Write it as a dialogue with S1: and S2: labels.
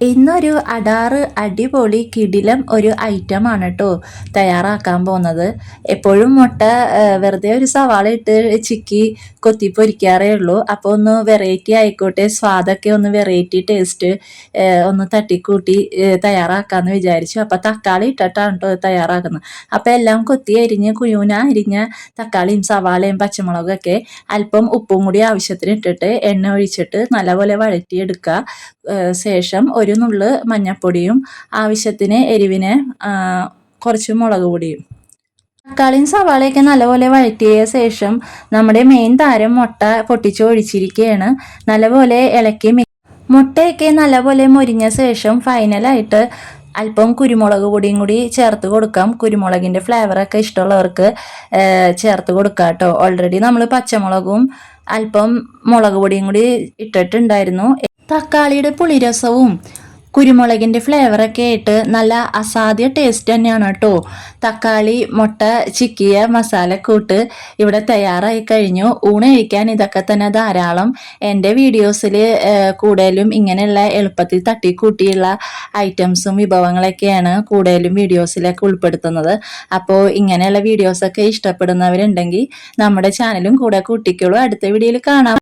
S1: ഇന്നൊരു അടാറ് അടിപൊളി കിടിലം ഒരു ഐറ്റമാണ് കേട്ടോ തയ്യാറാക്കാൻ പോകുന്നത്. എപ്പോഴും മുട്ട വെറുതെ ഒരു സവാള ഇട്ട് ചിക്കി കൊത്തി പൊരിക്കാറേ ഉള്ളൂ. അപ്പോൾ ഒന്ന് വെറൈറ്റി ആയിക്കോട്ടെ, സ്വാദൊക്കെ ഒന്ന് വെറൈറ്റി ടേസ്റ്റ് ഒന്ന് തട്ടിക്കൂട്ടി തയ്യാറാക്കാമെന്ന് വിചാരിച്ചു. അപ്പോൾ തക്കാളി ഇട്ടിട്ടാണ് കേട്ടോ തയ്യാറാക്കുന്നത്. അപ്പോൾ എല്ലാം കൊത്തി അരിഞ്ഞ് കുയൂന അരിഞ്ഞ തക്കാളിയും സവാളയും പച്ചമുളകൊക്കെ അല്പം ഉപ്പും കൂടി ആവശ്യത്തിന് ഇട്ടിട്ട് എണ്ണ ഒഴിച്ചിട്ട് നല്ലപോലെ വഴറ്റിയെടുക്കുക. ശേഷം ഒരു നുള്ള് മഞ്ഞൾപ്പൊടിയും ആവശ്യത്തിന് എരിവിന് കുറച്ച് മുളക് പൊടിയും. തക്കാളിയും സവാളയൊക്കെ നല്ലപോലെ വഴറ്റിയ ശേഷം നമ്മുടെ മെയിൻ താരം മുട്ട പൊട്ടിച്ച് ഒഴിച്ചിരിക്കുകയാണ്. നല്ലപോലെ ഇളക്കി മുട്ടയൊക്കെ നല്ലപോലെ മൊരിഞ്ഞ ശേഷം ഫൈനലായിട്ട് അല്പം കുരുമുളക് പൊടിയും കൂടി ചേർത്ത് കൊടുക്കാം. കുരുമുളകിൻ്റെ ഫ്ലേവറൊക്കെ ഇഷ്ടമുള്ളവർക്ക് ചേർത്ത് കൊടുക്കാം കേട്ടോ. ഓൾറെഡി നമ്മൾ പച്ചമുളകും അല്പം മുളക് പൊടിയും കൂടി ഇട്ടിട്ടുണ്ടായിരുന്നു. തക്കാളിയുടെ പുളിരസവും കുരുമുളകിൻ്റെ ഫ്ലേവറൊക്കെ ആയിട്ട് നല്ല അസാധ്യ ടേസ്റ്റ് തന്നെയാണ് കേട്ടോ. തക്കാളി മുട്ട ചിക്കിയ മസാലക്കൂട്ട് ഇവിടെ തയ്യാറായി കഴിഞ്ഞു. ഊണ് കഴിക്കാൻ ഇതൊക്കെ തന്നെ ധാരാളം. എൻ്റെ വീഡിയോസിൽ കൂടുതലും ഇങ്ങനെയുള്ള എളുപ്പത്തിൽ തട്ടിക്കൂട്ടിയുള്ള ഐറ്റംസും വിഭവങ്ങളൊക്കെയാണ് കൂടുതലും വീഡിയോസിലൊക്കെ ഉൾപ്പെടുത്തുന്നത്. അപ്പോൾ ഇങ്ങനെയുള്ള വീഡിയോസൊക്കെ ഇഷ്ടപ്പെടുന്നവരുണ്ടെങ്കിൽ നമ്മുടെ ചാനലും കൂടെ കൂട്ടിക്കോളൂ. അടുത്ത വീഡിയോയിൽ കാണാം.